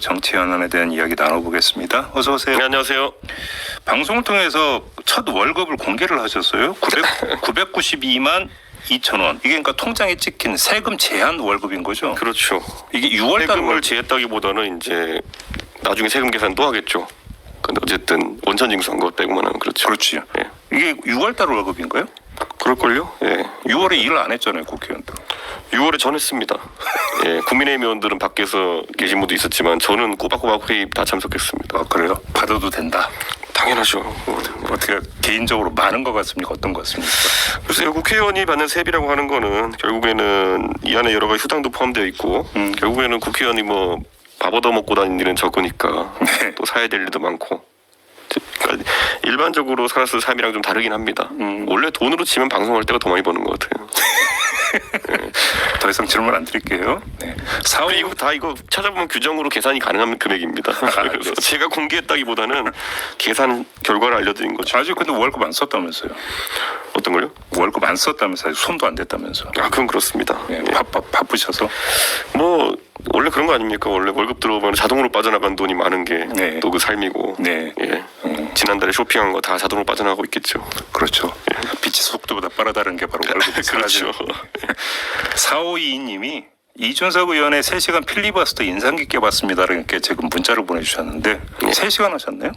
정치 현안에 대한 이야기 나눠보겠습니다. 어서 오세요. 네, 안녕하세요. 방송을 통해서 첫 월급을 공개를 하셨어요. 992만 2천 원. 이게 그러니까 통장에 찍힌 세금 제한 월급인 거죠? 그렇죠. 이게 6월달 세금을 제했다기보다는 이제 나중에 세금 계산 또 하겠죠. 근데 어쨌든 원천징수한 거 빼고만 하면 그렇죠. 그렇지. 예. 이게 6월달 월급인가요? 그럴걸요? 예. 6월에 일을 안 했잖아요, 국회의원들. 6월에 전했습니다. 예. 국민의힘 의원들은 밖에서 계신 분도 있었지만 저는 꼬박꼬박 회의 다 참석했습니다. 아, 그래요? 받아도 된다. 당연하죠. 어떻게 개인적으로 많은 것 같습니까? 어떤 것 같습니까? 글쎄요, 국회의원이 받는 세비라고 하는 거는 결국에는 이 안에 여러 가지 수당도 포함되어 있고 결국에는 국회의원이 뭐 밥 얻어먹고 다니는 일은 적으니까 네. 또 사야 될 일도 많고 그러니까 일반적으로 살았을 삶이랑 좀 다르긴 합니다. 원래 돈으로 치면 방송할 때가 더 많이 버는 것 같아요. 더 이상 질문 안 드릴게요. 네. 이거 찾아보면 규정으로 계산이 가능한 금액입니다. 그래서 제가 공개했다기보다는 계산 결과를 알려드린 거죠. 아직 근데 월급 안 썼다면서요? 어떤 걸요? 월급 안 썼다면서요? 손도 안 댔다면서? 아, 그건 그렇습니다. 예, 예. 바쁘셔서? 뭐 원래 그런 거 아닙니까? 원래 월급 들어오면 자동으로 빠져나간 돈이 많은 게 또 그 네. 삶이고. 네. 예. 지난달에 쇼핑한 거 다 자동으로 빠져나가고 있겠죠. 그렇죠. 빛의 속도보다 빠르다는 게 바로 월급이 그렇죠. 4522님이 이준석 의원의 3시간 필리버스터 인상 깊게 봤습니다. 이렇게 지금 문자를 보내주셨는데 3시간 하셨나요?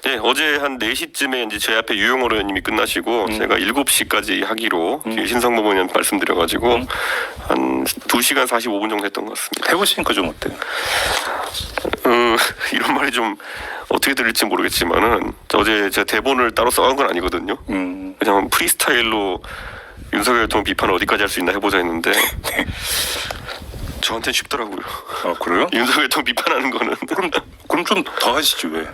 네, 어제 한 4시쯤에 이제 제 앞에 유영월 의원님이 끝나시고 제가 7시까지 하기로 신성범 의원 말씀드려가지고 한 2시간 45분 정도 했던 것 같습니다. 해보시니까 좀 어때요? 이런 말이 좀 어떻게 들릴지 모르겠지만은 어제 제가 대본을 따로 써간 건 아니거든요. 그냥 프리스타일로 윤석열 대통령 비판을 어디까지 할 수 있나 해보자 했는데 저한테는 쉽더라고요. 아, 그래요? 윤석열 대통령 비판하는 거는 그럼 좀 더 하시지 왜?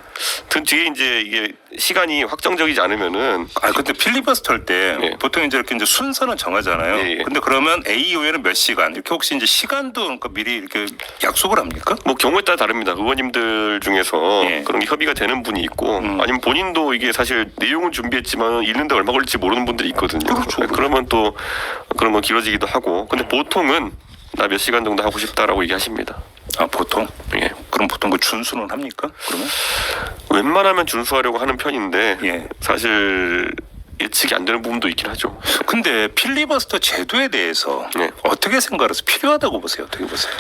그 뒤에 이제 이게 시간이 확정적이지 않으면은 아, 근데 필리버스터 할 때 네. 보통 이제 이렇게 이제 순서는 정하잖아요. 네, 예. 근데 그러면 A 의원은 몇 시간 이렇게 혹시 이제 시간도 그러니까 미리 이렇게 약속을 합니까? 뭐 경우에 따라 다릅니다. 의원님들 중에서 예. 그런 게 협의가 되는 분이 있고 아니면 본인도 이게 사실 내용은 준비했지만 읽는데 얼마 걸릴지 모르는 분들이 있거든요. 그렇죠. 그러면 또 그런 건 길어지기도 하고 근데 보통은 나 몇 시간 정도 하고 싶다라고 얘기하십니다. 아, 보통? 예. 그럼 보통 그 준수는 합니까? 그러면? 웬만하면 준수하려고 하는 편인데 예. 사실 예측이 안 되는 부분도 있긴 하죠. 근데 필리버스터 제도에 대해서 네. 어떻게 생각해서 필요하다고 보세요? 어떻게 보세요?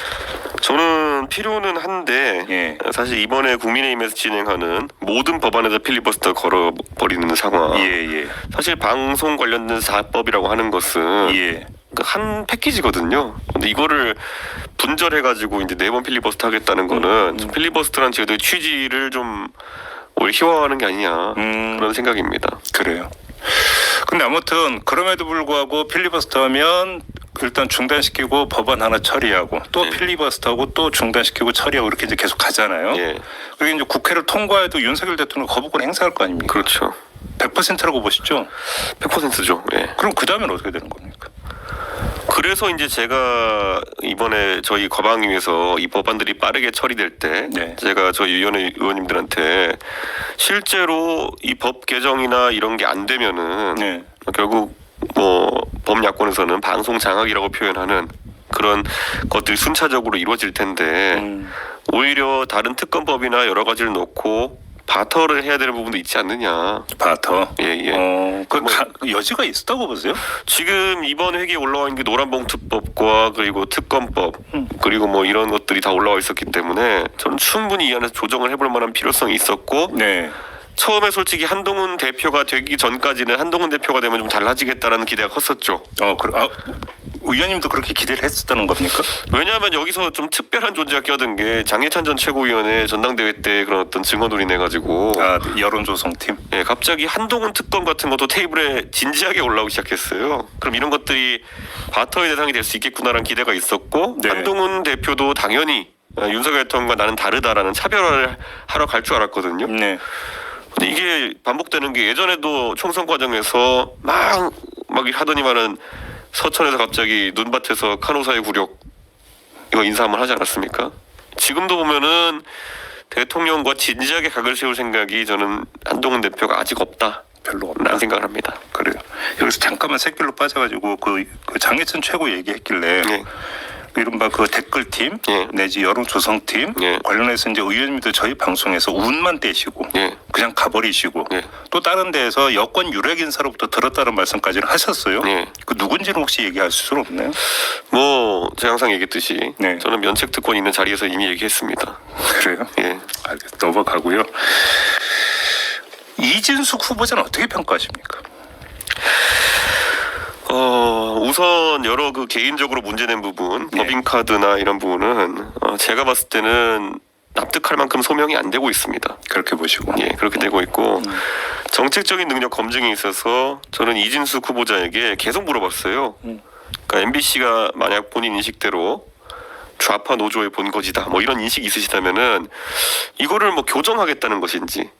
저는 필요는 한데 예. 사실 이번에 국민의힘에서 진행하는 모든 법안에서 필리버스터 걸어버리는 상황. 예. 사실 방송 관련된 사법이라고 하는 것은 예. 한 패키지거든요. 근데 이거를 분절해가지고 이제 4번 필리버스터 하겠다는 거는 필리버스터란 제도의 취지를 좀 오히려 희화화하는 게 아니냐 그런 생각입니다. 그래요. 근데 아무튼 그럼에도 불구하고 필리버스터 하면 일단 중단시키고 법안 하나 처리하고 또 네. 필리버스터하고 또 중단시키고 처리하고 이렇게 이제 계속 가잖아요. 예, 그리고 이제 국회를 통과해도 윤석열 대통령 거부권 행사할 거 아닙니까? 그렇죠. 100%라고 보시죠. 100%죠. 예. 그럼 그 다음엔 어떻게 되는 겁니까? 그래서 이제 제가 이번에 저희 과방위에서 이 법안들이 빠르게 처리될 때 네. 제가 저희 위원회 의원님들한테 실제로 이 법 개정이나 이런 게 안 되면은 네. 결국 뭐 범야권에서는 방송 장악이라고 표현하는 그런 것들이 순차적으로 이루어질 텐데 오히려 다른 특검법이나 여러 가지를 놓고 바터를 해야 되는 부분도 있지 않느냐. 바터. 예. 그 여지가 있었다고 보세요? 지금 이번 회기에 올라와 있는 게 노란봉투법과 그리고 특검법 그리고 뭐 이런 것들이 다 올라와 있었기 때문에 저는 충분히 이 안에서 조정을 해볼 만한 필요성이 있었고 네. 처음에 솔직히 한동훈 대표가 되기 전까지는 한동훈 대표가 되면 좀 달라지겠다라는 기대가 컸었죠. 의원님도 그렇게 기대를 했었다는 겁니까? 왜냐하면 여기서 좀 특별한 존재가 껴든 게 장해찬 전 최고위원의 전당대회 때 그런 어떤 증언을 인해 가지고 여론조성팀. 예, 갑자기 한동훈 특검 같은 것도 테이블에 진지하게 올라오기 시작했어요. 그럼 이런 것들이 바터의 대상이 될 수 있겠구나라는 기대가 있었고 네. 한동훈 대표도 당연히 윤석열 대통령과 나는 다르다라는 차별화를 하러 갈 줄 알았거든요. 네. 근데 이게 반복되는 게 예전에도 총선 과정에서 막 하더니만은 서천에서 갑자기 눈밭에서 간호사의 굴욕 이거 인사 한번 하지 않았습니까? 지금도 보면은 대통령과 진지하게 각을 세울 생각이 저는 한동훈 대표가 아직 없다. 별로 없다. 라는 생각을 합니다. 그래요. 여기서 잠깐만 샛길로 빠져가지고 그 장해찬 최고 얘기했길래 네. 이른바 그 댓글팀 예. 내지 여론조성팀 예. 관련해서 이제 의원님도 저희 방송에서 운만 떼시고 예. 그냥 가버리시고 예. 또 다른 데에서 여권 유력 인사로부터 들었다는 말씀까지는 하셨어요. 예. 그 누군지는 혹시 얘기할 수는 없나요? 뭐 제가 항상 얘기했듯이 네. 저는 면책 특권 있는 자리에서 이미 얘기했습니다. 그래요? 예. 알겠습니다. 넘어가고요. 이진숙 후보자는 어떻게 평가하십니까? 우선 여러 그 개인적으로 문제된 부분, 네. 법인카드나 이런 부분은 제가 봤을 때는 납득할 만큼 소명이 안 되고 있습니다. 그렇게 보시고. 예, 그렇게 되고 있고 정책적인 능력 검증에 있어서 저는 이진숙 후보자에게 계속 물어봤어요. 그러니까 MBC가 만약 본인 인식대로 좌파 노조의 본거지다, 뭐 이런 인식이 있으시다면은 이거를 뭐 교정하겠다는 것인지,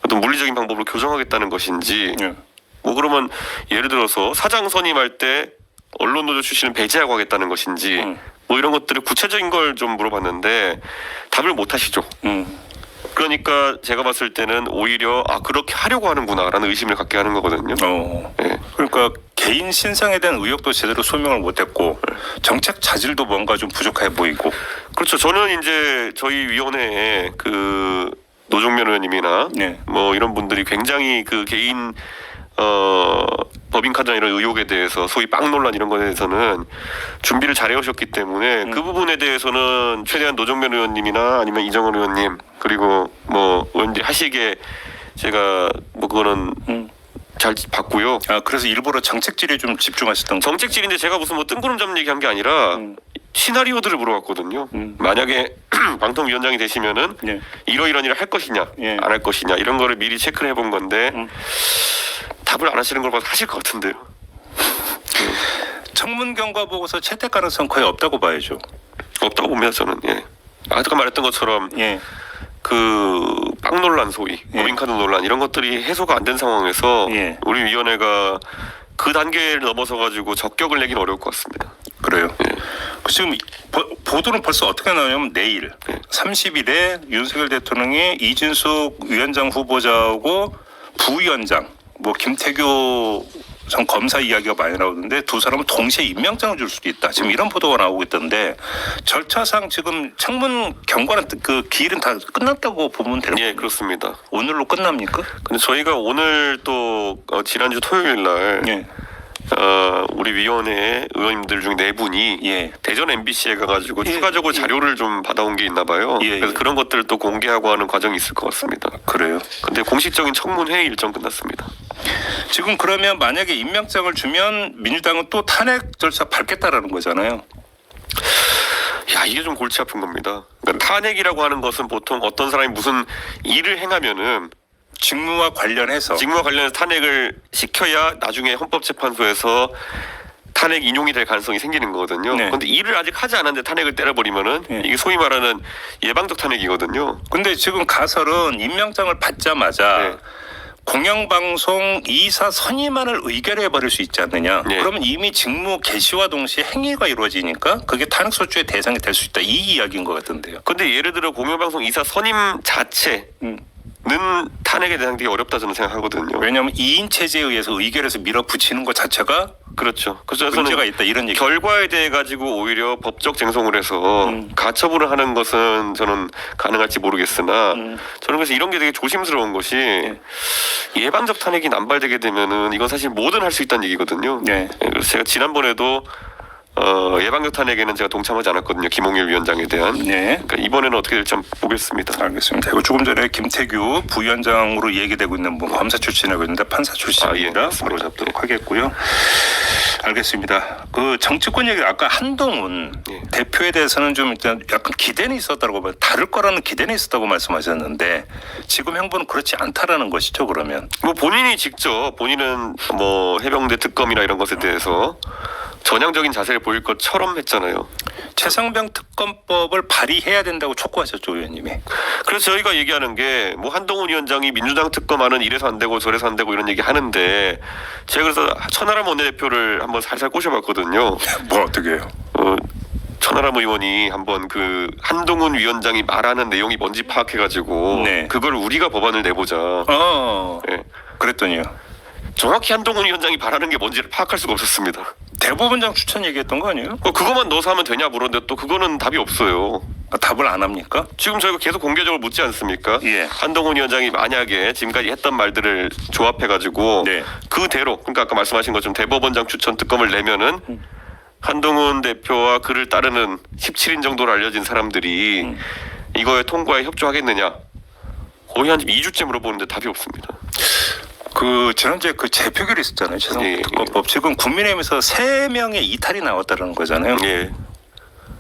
어떤 물리적인 방법으로 교정하겠다는 것인지. 예. 뭐 그러면 예를 들어서 사장 선임할 때 언론 노조 출신을 배제하고 하겠다는 것인지 뭐 이런 것들을 구체적인 걸 좀 물어봤는데 답을 못 하시죠. 그러니까 제가 봤을 때는 오히려 그렇게 하려고 하는구나라는 의심을 갖게 하는 거거든요. 예. 그러니까 개인 신상에 대한 의혹도 제대로 소명을 못했고 정책 자질도 뭔가 좀 부족해 보이고. 그렇죠. 저는 이제 저희 위원회에 그 노종면 의원님이나 네. 뭐 이런 분들이 굉장히 그 개인 법인카드나 이런 의혹에 대해서 소위 빵 논란 이런 것에 대해서는 준비를 잘 해오셨기 때문에 그 부분에 대해서는 최대한 노정면 의원님이나 아니면 이정원 의원님 그리고 뭐 의원들이 하시기에 제가 뭐 그거는 잘 봤고요. 그래서 일부러 정책질에 좀 집중하셨던 거. 정책질인데 제가 무슨 뭐 뜬구름 잡는 얘기한 게 아니라 시나리오들을 물어봤거든요. 만약에 방통위원장이 되시면은 예. 이러이런 일을 할 것이냐 예. 안 할 것이냐 이런 거를 미리 체크를 해본 건데 답을 안 하시는 걸 봐서 하실 것 같은데요. 청문 경과 보고서 채택 가능성 거의 없다고 봐야죠. 없다고 봅니다 저는. 예. 아까 말했던 것처럼 예. 그 빵 논란 소위 예. 법인카드 논란 이런 것들이 해소가 안 된 상황에서 예. 우리 위원회가 그 단계를 넘어서 가지고 적격을 내긴 어려울 것 같습니다. 그래요. 예. 지금 보도는 벌써 어떻게 나오냐면 내일 네. 30일에 윤석열 대통령이 이진숙 위원장 후보자하고 부위원장 뭐 김태교 전 검사 이야기가 많이 나오는데 두 사람은 동시에 임명장을 줄 수도 있다. 지금 이런 보도가 나오고 있던데 절차상 지금 청문 경과는 그 기일은 다 끝났다고 보면 되는 예, 거예요. 그렇습니다. 오늘로 끝납니까? 근데 저희가 오늘 또 지난주 토요일 날 예. 우리 위원회 의원님들 중 4분이 예. 대전 MBC에 가가지고 예, 추가적으로 예. 자료를 좀 받아온 게 있나 봐요. 예, 그래서 예. 그런 것들을 또 공개하고 하는 과정이 있을 것 같습니다. 그래요. 근데 공식적인 청문회 일정 끝났습니다. 지금 그러면 만약에 임명장을 주면 민주당은 또 탄핵 절차 밟겠다라는 거잖아요. 야, 이게 좀 골치 아픈 겁니다. 그러니까 탄핵이라고 하는 것은 보통 어떤 사람이 무슨 일을 행하면은 직무와 관련해서 직무와 관련해서 탄핵을 시켜야 나중에 헌법재판소에서 탄핵 인용이 될 가능성이 생기는 거거든요. 네. 그런데 일을 아직 하지 않았는데 탄핵을 때려버리면은 네. 이게 소위 말하는 예방적 탄핵이거든요. 근데 지금 가설은 임명장을 받자마자 네. 공영방송 이사 선임안을 의결해 버릴 수 있지 않느냐. 네. 그러면 이미 직무 개시와 동시에 행위가 이루어지니까 그게 탄핵소추의 대상이 될 수 있다. 이 이야기인 것 같은데요. 근데 예를 들어 공영방송 이사 선임 자체는 탄핵에 대상되기 어렵다 저는 생각하거든요. 왜냐하면 2인 체제에 의해서 의결해서 밀어붙이는 것 자체가 그렇죠. 그래서 문제가 저는 있다 이런 얘기. 결과에 대해 가지고 오히려 법적 쟁송을 해서 가처분을 하는 것은 저는 가능할지 모르겠으나 저는 그래서 이런 게 되게 조심스러운 것이 예방적 탄핵이 남발되게 되면은 이건 사실 뭐든 할 수 있다는 얘기거든요. 네. 그래서 제가 지난번에도 예방적 탄핵에는 제가 동참하지 않았거든요. 김홍일 위원장에 대한. 네. 그러니까 이번에는 어떻게 될지 한번 보겠습니다. 알겠습니다. 이거 조금 전에 김태규 부위원장으로 얘기되고 있는 분 검사 출신이라고 있는데 판사 출신입니다. 예, 바로 잡도록 하겠고요. 알겠습니다. 그 정치권 얘기 아까 한동훈 예. 대표에 대해서는 좀 일단 약간 기대는 있었다고 봐. 다를 거라는 기대는 있었다고 말씀하셨는데 지금 행보는 그렇지 않다라는 것이죠. 그러면 뭐 본인이 직접 본인은 뭐 해병대 특검이나 이런 것에 대해서 전향적인 자세를 보일 것처럼 했잖아요. 최상병 특검법을 발의해야 된다고 촉구하셨죠, 의원님이. 그래서 저희가 얘기하는 게 뭐 한동훈 위원장이 민주당 특검하는 이래서 안 되고 저래서 안 되고 이런 얘기 하는데 제가 그래서 천하람 원내대표를 한번 살살 꼬셔봤거든요. 뭐 어떻게 해요? 천하람 의원이 한번 그 한동훈 위원장이 말하는 내용이 뭔지 파악해가지고 네. 그걸 우리가 법안을 내보자. 어, 예. 그랬더니요. 정확히 한동훈 위원장이 바라는 게 뭔지를 파악할 수가 없었습니다. 대법원장 추천 얘기했던 거 아니에요? 그것만 넣어서 하면 되냐 물었는데 또 그거는 답이 없어요. 아, 답을 안 합니까? 지금 저희가 계속 공개적으로 묻지 않습니까? 예. 한동훈 위원장이 만약에 지금까지 했던 말들을 조합해가지고 네. 그대로 그러니까 아까 말씀하신 것처럼 대법원장 추천 특검을 내면은 한동훈 대표와 그를 따르는 17인 정도로 알려진 사람들이 이거에 통과에 협조하겠느냐? 거의 한 2주째 물어보는데 답이 없습니다. 그 지난주에 그 재표결이 있었잖아요. 예, 재선특검법. 지금 국민의힘에서 3명의 이탈이 나왔다는 거잖아요. 예.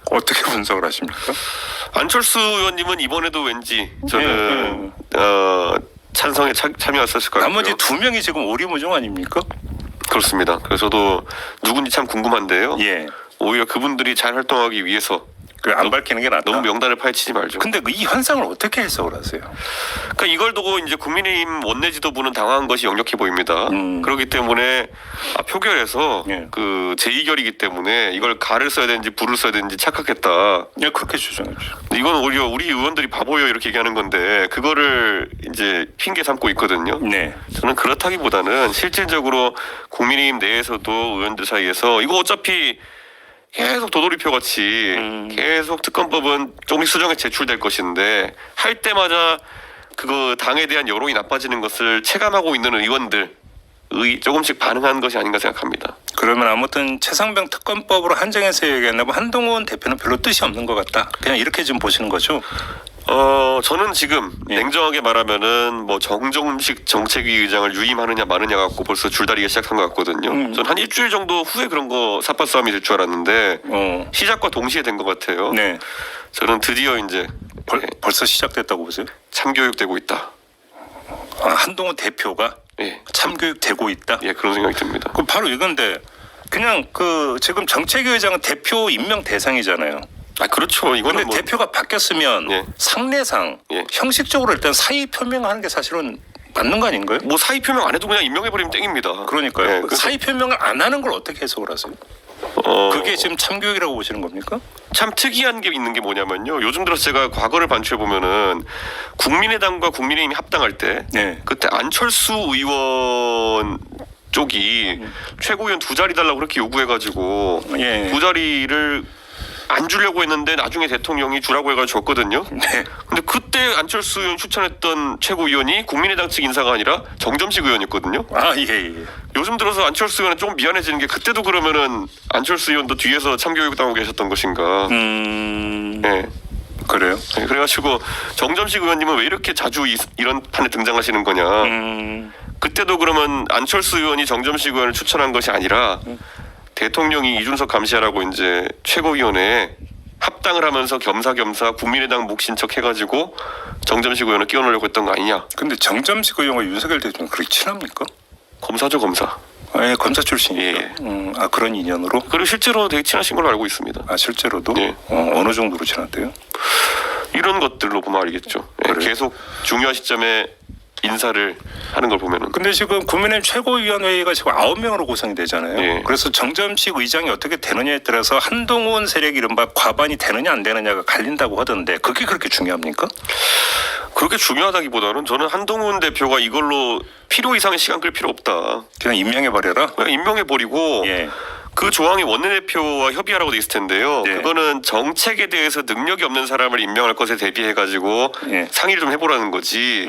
어떻게 분석을 하십니까? 안철수 의원님은 이번에도 왠지 저는 예, 찬성에 참여했을 것 같고요. 나머지 2명이 지금 오리무중 아닙니까? 그렇습니다. 그래서 저도 누군지 참 궁금한데요. 예. 오히려 그분들이 잘 활동하기 위해서 그 안 밝히는 게 낫다. 너무 명단을 파헤치지 말죠. 근데 그 이 현상을 어떻게 해석을 하세요? 그러니까 이걸 두고 이제 국민의힘 원내 지도부는 당황한 것이 역력해 보입니다. 그렇기 때문에 표결에서 예. 그 제2결이기 때문에 이걸 가를 써야 되는지 부를 써야 되는지 착각했다. 예, 그렇게 주장했죠. 이건 오히려 우리 의원들이 바보예요 이렇게 얘기하는 건데 그거를 이제 핑계 삼고 있거든요. 네. 저는 그렇다기보다는 실질적으로 국민의힘 내에서도 의원들 사이에서 이거 어차피 계속 도돌이표 같이 계속 특검법은 조금씩 수정에 제출될 것인데 할 때마다 그거 당에 대한 여론이 나빠지는 것을 체감하고 있는 의원들의 조금씩 반응한 것이 아닌가 생각합니다. 그러면 아무튼 최상병 특검법으로 한정해서 얘기했나면 한동훈 대표는 별로 뜻이 없는 것 같다. 그냥 이렇게 좀 보시는 거죠? 저는 지금 예. 냉정하게 말하면은 뭐 정종식 정책위 의장을 유임하느냐 마느냐 갖고 벌써 줄다리기 시작한 것 같거든요. 저는 한 일주일 정도 후에 그런 거 사파 싸움이 될 줄 알았는데 시작과 동시에 된 것 같아요. 네. 저는 드디어 이제 벌써 시작됐다고 보세요? 참교육되고 있다. 한동훈 대표가 예, 참교육되고 있다? 예 그런 생각이 듭니다. 그럼 바로 이건데 그냥 그 지금 정책위 의장은 대표 임명 대상이잖아요. 그렇죠. 이거는 근데 뭐 대표가 바뀌었으면 예. 상례상 예. 형식적으로 일단 사의 표명하는 게 사실은 맞는 거 아닌가요? 뭐 사의 표명 안 해도 그냥 임명해버리면 땡입니다. 그러니까요. 예, 그래서 사의 표명을 안 하는 걸 어떻게 해석을 하세요? 그게 지금 참교육이라고 보시는 겁니까? 참 특이한 게 있는 게 뭐냐면요. 요즘 들어서 제가 과거를 반추해 보면은 국민의당과 국민의힘이 합당할 때 네. 그때 안철수 의원 쪽이 최고위원 2자리 달라고 그렇게 요구해가지고 예. 2자리를 안 주려고 했는데 나중에 대통령이 주라고 해가지고 줬거든요. 네. 근데 그때 안철수 의원 추천했던 최고위원이 국민의당 측 인사가 아니라 정점식 의원이었거든요. 예. 요즘 들어서 안철수 의원은 조금 미안해지는 게 그때도 그러면은 안철수 의원도 뒤에서 참교육 당하고 계셨던 것인가. 네. 그래요? 네, 그래가지고 정점식 의원님은 왜 이렇게 자주 이런 판에 등장하시는 거냐. 그때도 그러면 안철수 의원이 정점식 의원을 추천한 것이 아니라 대통령이 이준석 감시하라고 이제 최고위원회에 합당을 하면서 겸사겸사 국민의당 목 신척해가지고 정점식 의원을 끼워넣으려고 했던 거 아니냐. 근데 정점식 의원과 윤석열 대통령 그렇게 친합니까? 검사죠 검사. 예, 검사 출신이죠. 예. 그런 인연으로? 그리고 실제로 되게 친하신 걸로 알고 있습니다. 실제로도? 예. 어느 정도로 친한데요? 이런 것들로 보면 알겠죠. 예, 그래요? 계속 중요한 시점에 인사를 하는 걸 보면은. 근데 지금 국민의힘 최고위원회의가 지금 9명으로 구성이 되잖아요. 예. 그래서 정점식 의장이 어떻게 되느냐에 따라서 한동훈 세력이 이른바 과반이 되느냐 안 되느냐가 갈린다고 하던데 그게 그렇게 중요합니까? 그렇게 중요하다기보다는 저는 한동훈 대표가 이걸로 필요 이상의 시간 끌 필요 없다. 그냥 임명해버려라? 그냥 임명해버리고 예. 그 조항이 원내대표와 협의하라고 돼 있을 텐데요. 네. 그거는 정책에 대해서 능력이 없는 사람을 임명할 것에 대비해가지고 예. 상의를 좀 해보라는 거지.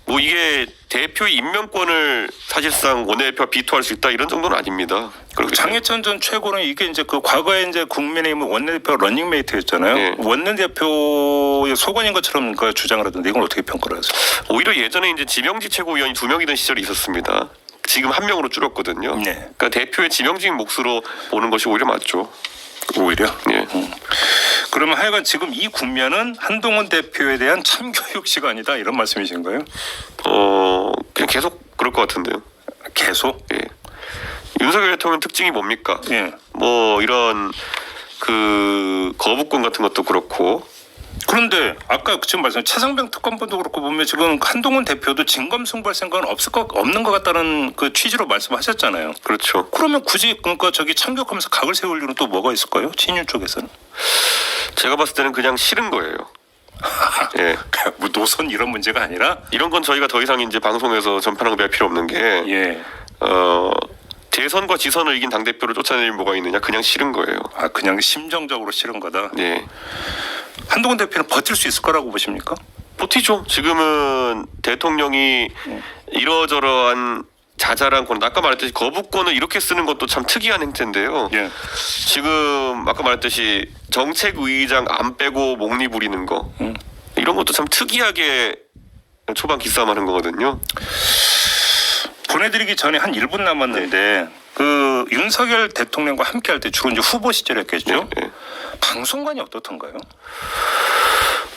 뭐 이게 대표의 임명권을 사실상 원내대표가 비토할 수 있다 이런 정도는 아닙니다. 그렇기 때문에. 장해찬 전 최고는 이게 이제 그 과거에 이제 국민의힘 원내대표 러닝메이트였잖아요. 네. 원내대표의 소관인 것처럼 그 주장을 하던데 이건 어떻게 평가를 하세요? 오히려 예전에 이제 지명직 최고위원이 2명이던 시절이 있었습니다. 지금 1명으로 줄었거든요. 네. 그러니까 대표의 지명직 몫으로 보는 것이 오히려 맞죠. 오히려? 예. 그러면 하여간 지금 이 국면은 한동훈 대표에 대한 참교육 시간이다 이런 말씀이신가요? 그냥 계속 그럴 것 같은데요. 계속? 예. 윤석열 대통령 특징이 뭡니까? 예. 뭐 이런 그 거부권 같은 것도 그렇고. 그런데 아까 지금 말씀 최상병 특검법도 그렇고 보면 지금 한동훈 대표도 진검승부할 생각은 없는 것 같다는 그 취지로 말씀하셨잖아요. 그렇죠. 그러면 굳이 그러니까 저기 참교육하면서 각을 세울 이유는 또 뭐가 있을까요? 친윤 쪽에서는? 제가 봤을 때는 그냥 싫은 거예요. 예. 뭐 노선 이런 문제가 아니라 이런 건 저희가 더 이상 이제 방송에서 전파낭비할 필요 없는 게 예. 대선과 지선을 이긴 당대표를 쫓아낼 뭐가 있느냐. 그냥 싫은 거예요. 아, 그냥 심정적으로 싫은 거다. 네. 한동훈 대표는 버틸 수 있을 거라고 보십니까? 버티죠. 지금은 대통령이 이러저러한 자잘한 권, 아까 말했듯이 거부권을 이렇게 쓰는 것도 참 특이한 행태인데요. 예. 지금 아까 말했듯이 정책의장 안 빼고 목리 부리는 거 이런 것도 참 특이하게 초반 기싸움하는 거거든요. 보내드리기 전에 한 1분 남았는데 그 윤석열 대통령과 함께할 때 주로 이제 후보 시절이었겠죠. 네. 방송관이 어떻던가요?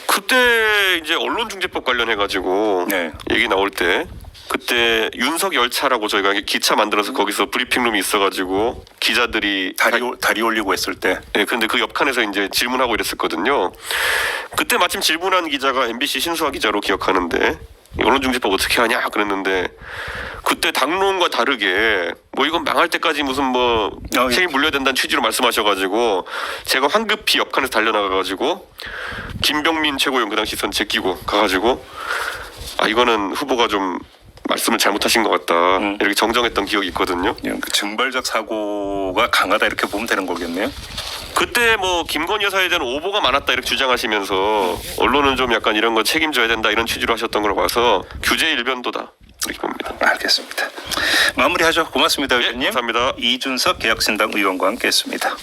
그때 이제 언론중재법 관련해 가지고 네. 얘기 나올 때 그때 윤석 열차라고 저희가 기차 만들어서 거기서 브리핑룸이 있어가지고 기자들이 다리 올리고 했을 때. 네, 근데 그 옆칸에서 이제 질문하고 이랬었거든요. 그때 마침 질문한 기자가 MBC 신수아 기자로 기억하는데 언론중재법 어떻게 하냐 그랬는데 그때 당론과 다르게 뭐 이건 망할 때까지 무슨 뭐 책임 물려야 된다는 취지로 말씀하셔가지고 제가 황급히 옆칸에서 달려나가가지고 김병민 최고위원 그 당시 선 제끼고 가가지고 아 이거는 후보가 좀 말씀을 잘못하신 것 같다 이렇게 정정했던 기억이 있거든요. 그 증발적 사고가 강하다 이렇게 보면 되는 거겠네요. 그때 뭐 김건희 여사에 대한 오보가 많았다 이렇게 주장하시면서 언론은 좀 약간 이런 거 책임져야 된다 이런 취지로 하셨던 걸 봐서 규제 일변도다 이렇게 봅니다. 알겠습니다. 마무리하죠. 고맙습니다, 의원님. 감사합니다. 이준석 개혁신당 의원과 함께했습니다.